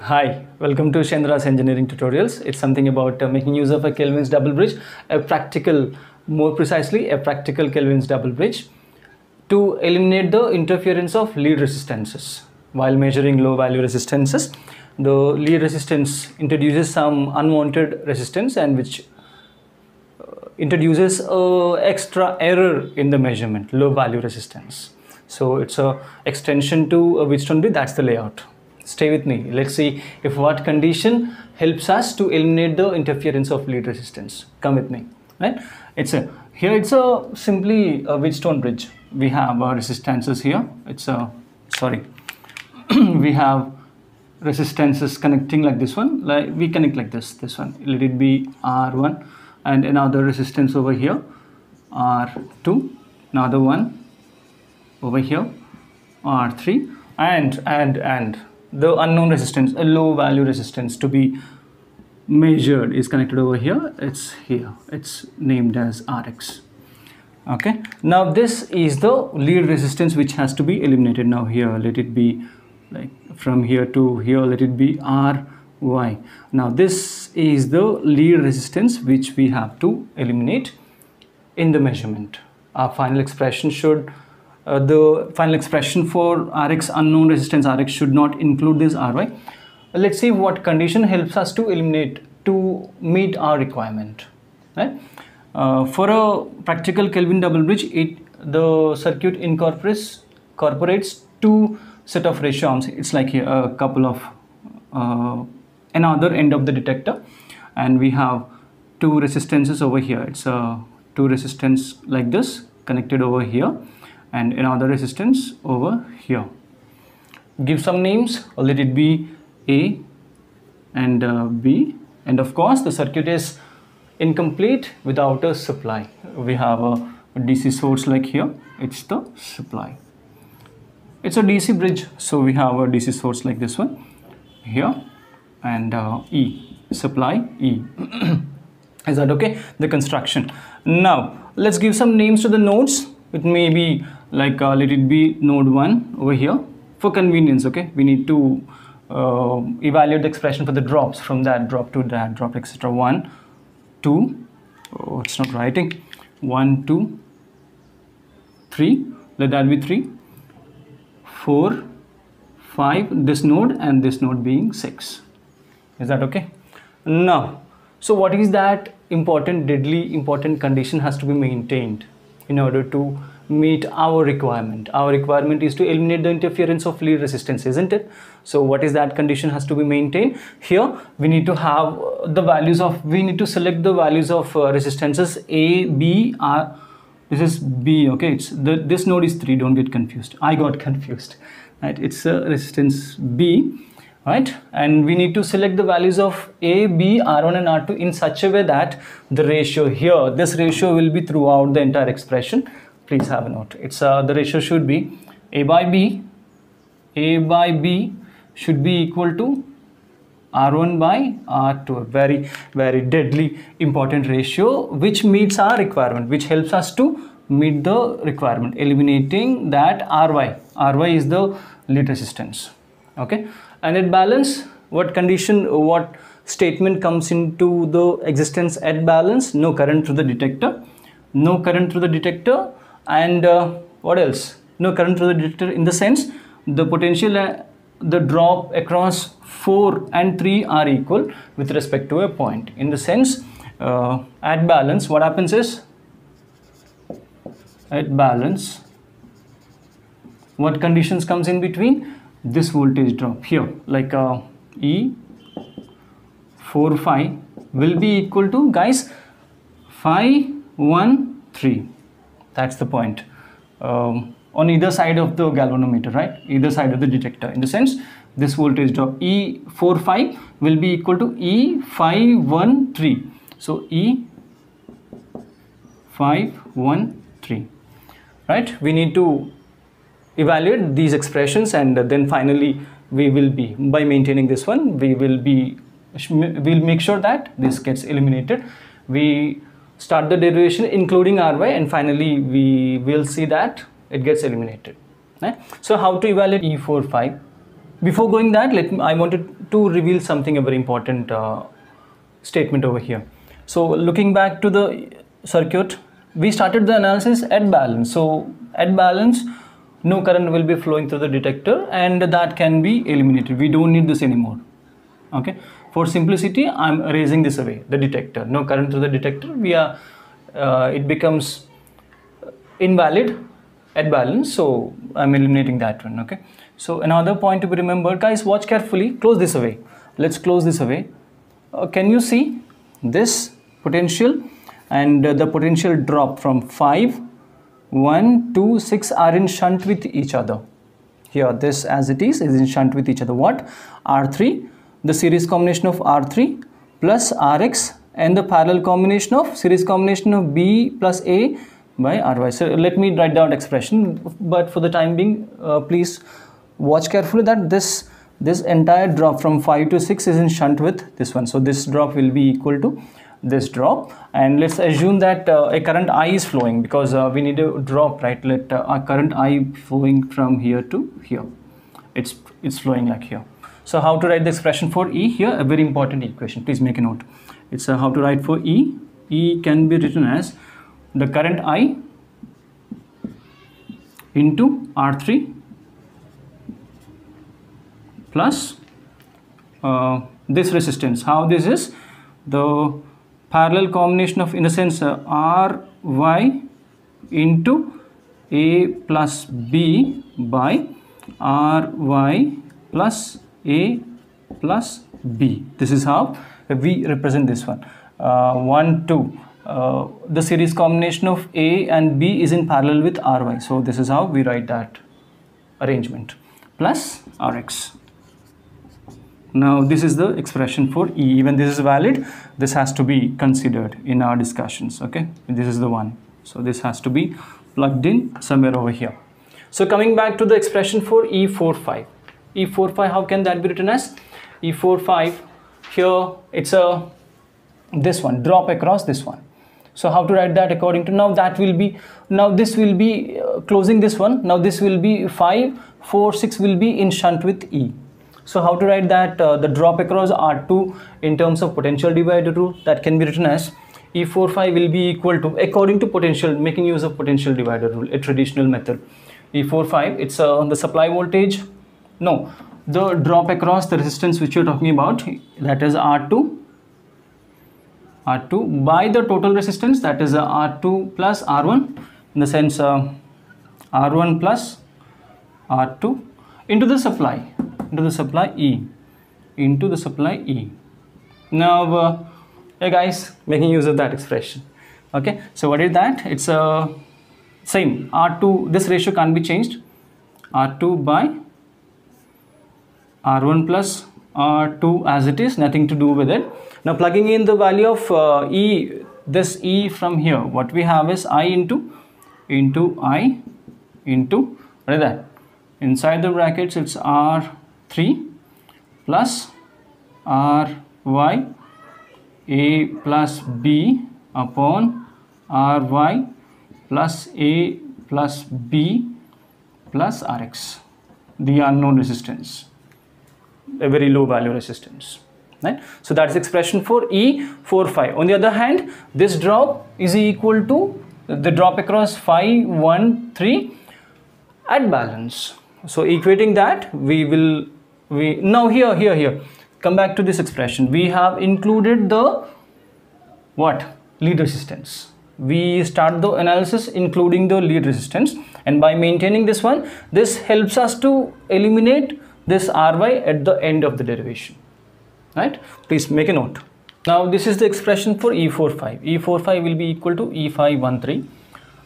Hi, welcome to Shendra's engineering tutorials. It's something about making use of a Kelvin's double bridge, more precisely a practical Kelvin's double bridge to eliminate the interference of lead resistances. While measuring low value resistances, the lead resistance introduces some unwanted resistance and which introduces extra error in the measurement, low value resistance. So it's a extension to a Wheatstone bridge. That's the layout. Stay with me. Let's see if what condition helps us to eliminate the interference of lead resistance. Come with me. Right? Here it's simply a Wheatstone bridge. We have resistances here. We have resistances connecting like this one. Like we connect like this one. Let it be R1 and another resistance over here, R2, another one over here, R3, and the unknown resistance, a low value resistance to be measured is connected over here. It's here. It's named as Rx. Okay. Now this is the lead resistance which has to be eliminated. Now here, let it be like from here to here, let it be Ry. Now this is the lead resistance which we have to eliminate in the measurement. Our final expression should the final expression for Rx, unknown resistance Rx, should not include this Ry. Let's see what condition helps us to eliminate to meet our requirement. Right? For a practical Kelvin double bridge, the circuit incorporates two set of ratio arms. It's like here a couple of another end of the detector, and we have two resistances over here. It's two resistance like this connected over here, and another resistance over here. Give some names. Let it be A and B, and of course the circuit is incomplete without a supply. We have a DC source like here. It's the supply. It's a DC bridge, so we have a DC source like this one here, and E, supply E. Is that okay? The construction. Now let's give some names to the nodes. It may be like let it be node 1 over here for convenience. Okay, we need to evaluate the expression for the drops from that drop to that drop, etc. 1, 2. Oh, it's not writing. 1, 2, 3. Let that be 3. 4, 5. This node and this node being 6. Is that okay? Now, so what is that deadly important condition has to be maintained in order to meet our requirement? Our requirement is to eliminate the interference of lead resistance, isn't it? So what is that condition has to be maintained? Here we need to have the values of, we need to select the values of resistances A, B, R. This is B, okay? This node is 3, don't get confused. I got confused, right? It's a resistance B, right? And we need to select the values of A, B, R1 and R2 in such a way that the ratio here, this ratio will be throughout the entire expression. Please have a note. It's the ratio should be A by B should be equal to R1 by R2. Very, very deadly important ratio which meets our requirement, which helps us to meet the requirement, eliminating that Ry. Ry is the lead resistance. Okay. And at balance, what condition, what statement comes into the existence at balance? No current through the detector. No current through the detector. And what else? No current through the detector in the sense the potential, the drop across 4 and 3 are equal with respect to a point. In the sense at balance, what happens is at balance, what conditions comes in between? This voltage drop here, like E 4 phi will be equal to, guys, phi 1 3. That's the point. On either side of the galvanometer, right? Either side of the detector. In the sense, this voltage drop E 4 phi will be equal to E 513. So E 513. Right? We need to evaluate these expressions, and then finally we will be, by maintaining this one, we'll make sure that this gets eliminated. We start the derivation including Ry, and finally we will see that it gets eliminated. Right? So how to evaluate E4 phi? before going that, I wanted to reveal something, a very important statement over here. So looking back to the circuit, we started the analysis at balance. So at balance, no current will be flowing through the detector, and that can be eliminated. We don't need this anymore. Okay, for simplicity, I'm erasing this away, the detector. No current through the detector. It becomes invalid at balance, so I'm eliminating that one. Okay, so another point to be remembered, guys, watch carefully. Close this away. Let's close this away. Can you see this potential and the potential drop from 5, 1, 2, 6 are in shunt with each other. Here, this as it is in shunt with each other. What? R3, the series combination of R3 plus Rx, and the parallel combination of series combination of B plus A by Ry. So let me write down expression, but for the time being, please watch carefully that this entire drop from 5 to 6 is in shunt with this one. So this drop will be equal to this drop, and let's assume that a current I is flowing, because we need a drop, right? Let our current I flowing from here to here. It's flowing like here. So how to write the expression for E here? A very important equation. Please make a note. It's how to write for E. E can be written as the current I into R3 plus this resistance. How this is? The parallel combination of, in the sense, Ry into A plus B by Ry plus A plus B. This is how we represent this one. 1, 2. The series combination of A and B is in parallel with Ry. So this is how we write that arrangement. Plus Rx. Now this is the expression for E. Even this is valid, this has to be considered in our discussions. Okay, this is the one. So this has to be plugged in somewhere over here. So coming back to the expression for E45. E45, how can that be written as? E45, here it's a this one, drop across this one. So how to write that according to, now that will be, now this will be closing this one. Now this will be 5, 4, 6 will be in shunt with E. So how to write that? The drop across R2 in terms of potential divider rule, that can be written as E45 will be equal to, according to potential, making use of potential divider rule, a traditional method. E45, it's on the supply voltage. No, the drop across the resistance which you're talking about, that is R2 by the total resistance, that is R2 plus R1, in the sense R1 plus R2 into the supply E, into the supply E. Now hey guys, making use of that expression. Okay, so what is that? It's same R2, this ratio can't be changed, R2 by R1 plus R2 as it is, nothing to do with it. Now plugging in the value of E, this E from here, what we have is I into I into, what is that? Inside the brackets it's R3 plus Ry A plus B upon Ry plus A plus B plus Rx, the unknown resistance, a very low value resistance, right? So that's expression for E45. On the other hand, this drop is equal to the drop across 5, 1, 3 at balance. So equating that, now here come back to this expression. We have included the what? Lead resistance. We start the analysis including the lead resistance, and by maintaining this one, this helps us to eliminate this Ry at the end of the derivation, right? Please make a note. Now this is the expression for E45. E45 will be equal to E513,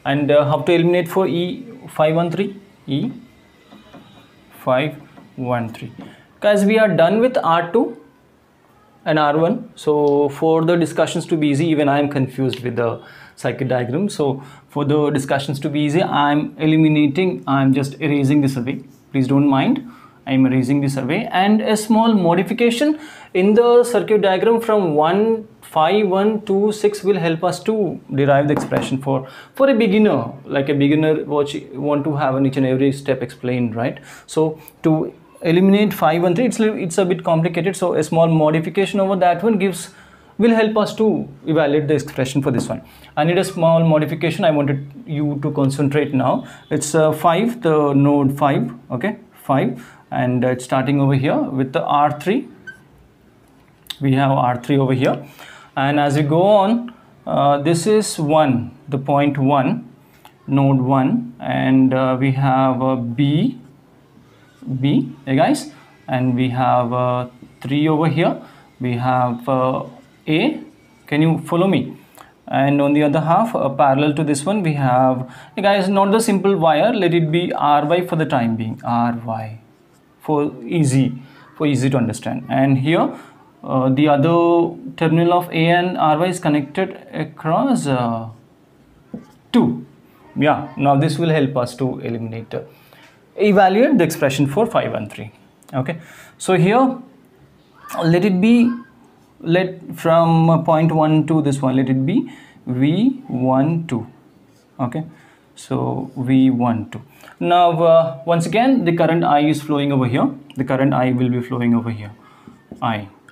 and how to eliminate for E513? E513. Guys, we are done with R2 and R1. So for the discussions to be easy, even I am confused with the circuit diagram. So for the discussions to be easy, I'm just erasing this away. Please don't mind. I'm erasing this away, and a small modification in the circuit diagram from 1, 5, 1, 2, 6 will help us to derive the expression for a beginner, like a beginner want to have each and every step explained, right? So to eliminate 5, 1, 3, it's a bit complicated, so a small modification over that one will help us to evaluate the expression for this one. I need a small modification. I wanted you to concentrate now. It's 5, the node 5, okay, 5, and it's starting over here with the R3. We have R3 over here, and as we go on, this is 1, the point 1, node 1, and we have B, hey guys, and we have 3 over here. We have A, can you follow me? And on the other half, parallel to this one, we have, hey guys, not the simple wire, let it be RY for the time being, RY, for easy to understand. And here the other terminal of A and RY is connected across 2. Yeah, now this will help us to evaluate the expression for 5 and 3. Okay, so here let from point 1 to this one, let it be V12. Okay, so V12. Now once again, the current I is flowing over here. The current I will be flowing over here.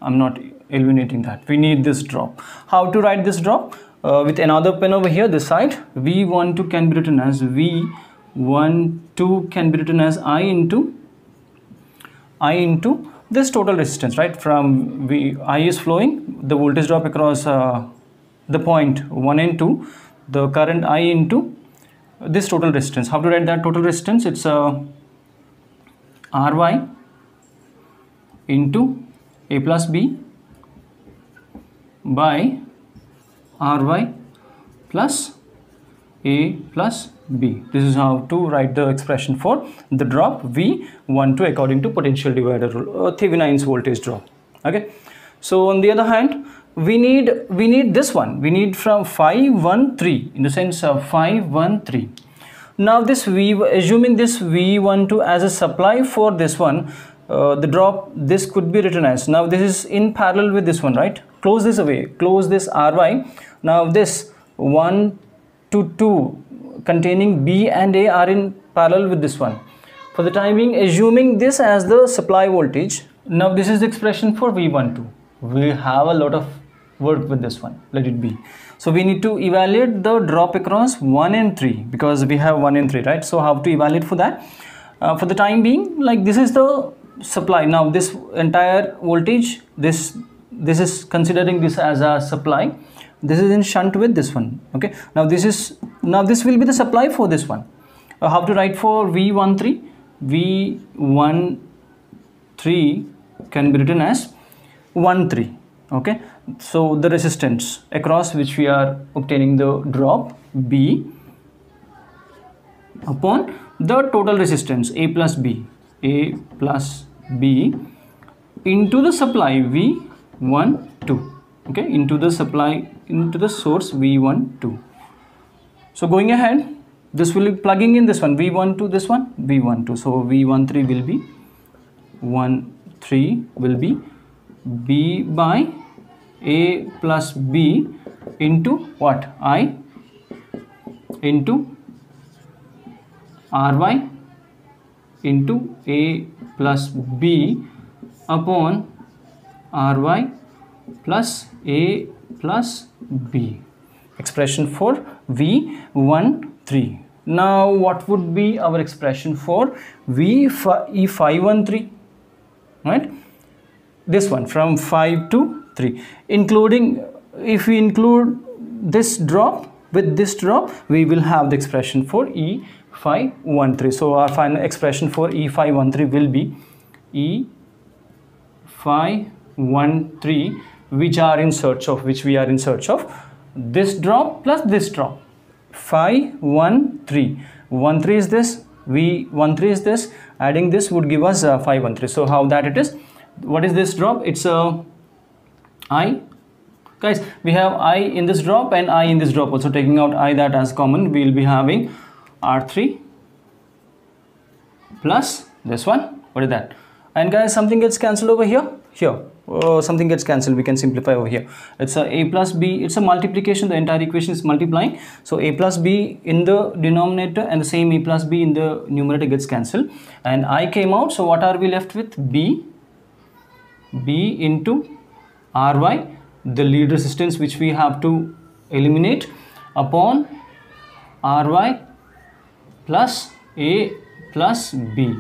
I'm not eliminating that. We need this drop. How to write this drop? With another pen over here, this side, V12 can be written as V12 can be written as I into this total resistance, right? From I is flowing, the voltage drop across the point 1 and 2, the current I into this total resistance. How to write that total resistance? It's RY into A plus B by RY plus A plus B. This is how to write the expression for the drop V12 according to potential divider rule, Thevenin's voltage drop. Okay, so on the other hand, we need this one. We need from 513, in the sense of 513. Now this assuming this V12 as a supply for this one, the drop, this could be written as, now this is in parallel with this one, right? Close this away, close this RY. Now this 1 to 2 containing B and A are in parallel with this one. For the time being, assuming this as the supply voltage, now this is the expression for V12. We have a lot of work with this one, let it be. So we need to evaluate the drop across 1 and 3, because we have 1 and 3, right? So how to evaluate for that? For the time being, like, this is the supply. Now this entire voltage, this is considering this as a supply. This is in shunt with this one. Okay, now this will be the supply for this one. How to write for V13? V13 can be written as 13. Okay, so the resistance across which we are obtaining the drop, B, upon the total resistance, A plus B into the supply V12. Okay, into the source V12. So going ahead, this will be plugging in this one, V12, this one, V12. So V13 will be 13 will be B by A plus B into what? I into RY into A plus B upon RY plus A plus B. Expression for V13. Now what would be our expression for E513? Right? This one from 5 to 3, including, if we include this drop with this drop, we will have the expression for E513. So our final expression for E513 will be E513, which we are in search of this drop plus this drop. 513, 13 is this, V13 is this, adding this would give us 513. So how that it is? What is this drop? It's I. Guys, we have I in this drop and I in this drop also. Taking out I, that as common, we will be having R3 plus this one. What is that? And guys, something gets cancelled over here. something gets cancelled. We can simplify over here. It's a plus b, it's a multiplication, the entire equation is multiplying, so a plus b in the denominator and the same a plus b in the numerator gets cancelled, and I came out. So what are we left with? b into ry, the lead resistance which we have to eliminate, upon ry plus a plus b.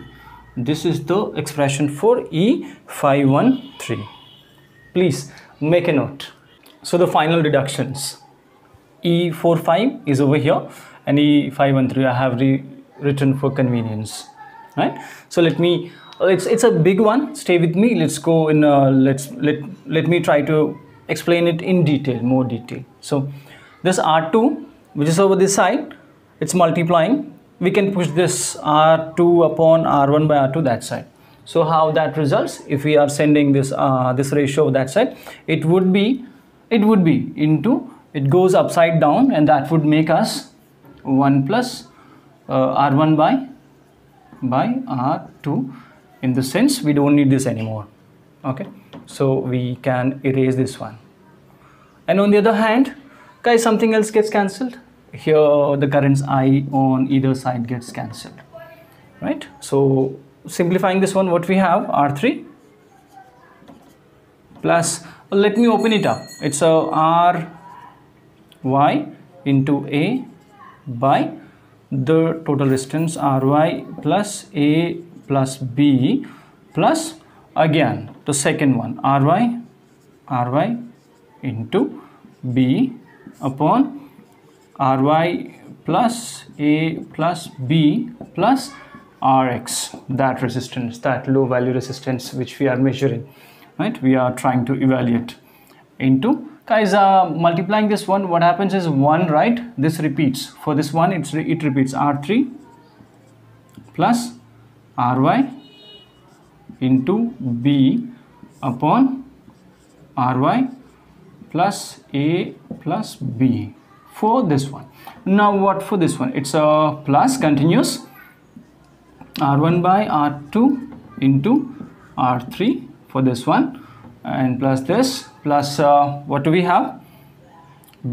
This is the expression for E513. Please make a note. So the final reductions, E45 is over here and E513 I have written for convenience, right? So let me, it's a big one, stay with me. Let's go in, let me try to explain it in detail, more detail. So this R2 which is over this side, it's multiplying. We can push this R2 upon R1 by R2 that side. So how that results, if we are sending this this ratio that side, it would be into, it goes upside down, and that would make us 1 plus R1 by R2. In the sense, we don't need this anymore. Okay, so we can erase this one. And on the other hand, guys, something else gets cancelled. Here the currents I on either side gets cancelled, right? So simplifying this one, what we have, R3 plus, let me open it up, it's a ry into A by the total resistance ry plus A plus B plus, again the second one, ry into B upon ry plus A plus B plus Rx, that resistance, that low value resistance which we are measuring, right? We are trying to evaluate into, guys, multiplying this one, what happens is 1, right? This repeats. For this one, it repeats, R3 plus ry into B upon ry plus A plus B. For this one. Now what for this one? It's a plus continuous, R1 by R2 into R3 for this one, and plus this, plus what do we have?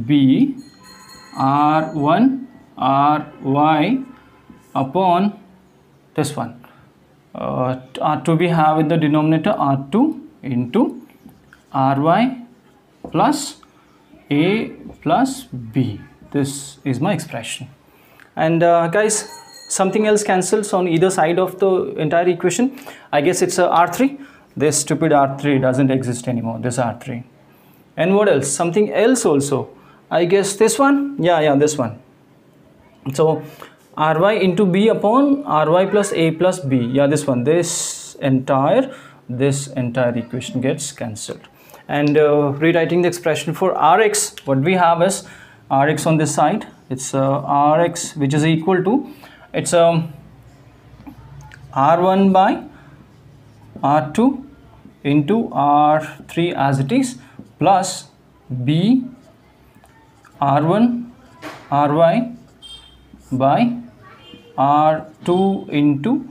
B R1 Ry upon this one. R2 we have in the denominator, R2 into Ry plus A plus B. This is my expression. And guys, something else cancels on either side of the entire equation. I guess it's a R3. This stupid R3 doesn't exist anymore, this R3. And what else? Something else also. I guess this one. Yeah, this one. So Ry into B upon Ry plus A plus B. Yeah, this one. This entire equation gets cancelled. And rewriting the expression for Rx, what we have is Rx on this side, it's Rx which is equal to, it's R1 by R2 into R3 as it is, plus B R1 Ry by R2 into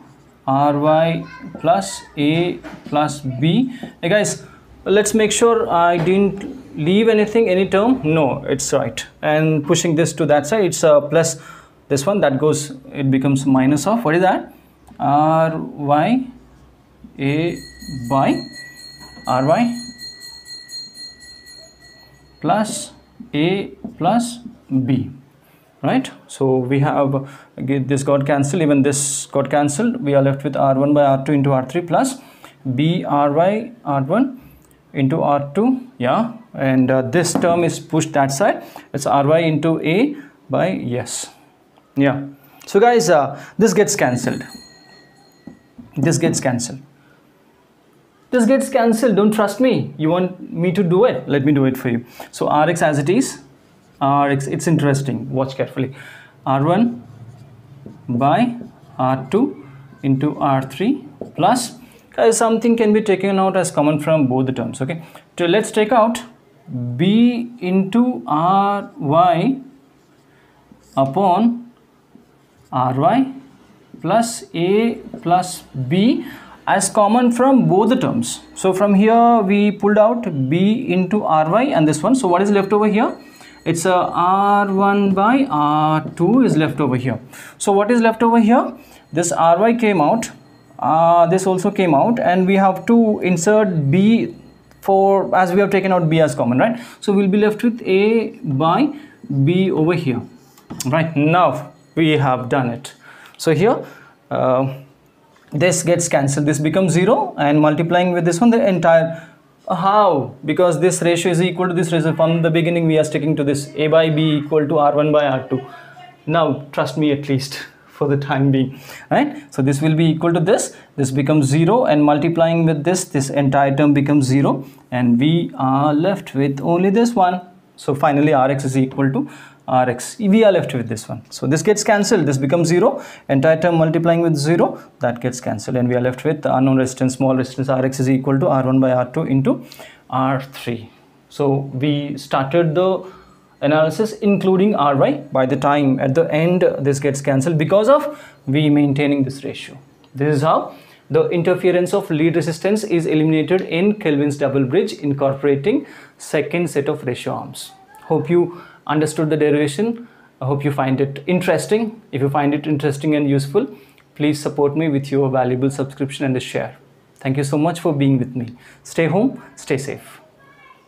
Ry plus A plus B. Hey guys, let's make sure I didn't leave anything, any term. No, it's right. And pushing this to that side, it's plus this one, that goes, it becomes minus of, what is that? Ry A by Ry plus A plus B, right? So we have, again, this got cancelled, even this got cancelled. We are left with R1 by R2 into R3 plus B Ry R1 into R2, yeah, and this term is pushed that side, it's Ry into A by, yes, yeah. So guys, this gets cancelled, this gets cancelled, don't trust me, you want me to do it, let me do it for you. So Rx as it is, Rx, it's interesting, watch carefully, R1 by R2 into R3 plus, something can be taken out as common from both the terms, okay? So let's take out B into Ry upon Ry plus A plus B. as common from both the terms. So from here we pulled out B into Ry and this one. So what is left over here? It's a R1 by R2 is left over here. So what is left over here? This Ry came out, this also came out, and we have to insert B for, as we have taken out B as common, right? So we'll be left with A by B over here. Right, now we have done it. So here this gets cancelled, this becomes 0, and multiplying with this one, the entire, how? Because this ratio is equal to this ratio. From the beginning we are sticking to this, A by B equal to R1 by R2. Now trust me, at least for the time being, right? So this will be equal to this becomes 0, and multiplying with this entire term becomes 0, and we are left with only this one. So finally Rx is equal to Rx. We are left with this one. So this gets cancelled, this becomes 0, entire term multiplying with 0, that gets cancelled, and we are left with the unknown resistance, small resistance Rx is equal to R1 by R2 into R3. So we started the analysis including Ry. By the time at the end this gets cancelled because of we maintaining this ratio. This is how the interference of lead resistance is eliminated in Kelvin's double bridge incorporating second set of ratio arms. Hope you understood the derivation. I hope you find it interesting. If you find it interesting and useful, please support me with your valuable subscription and a share. Thank you so much for being with me. Stay home, stay safe.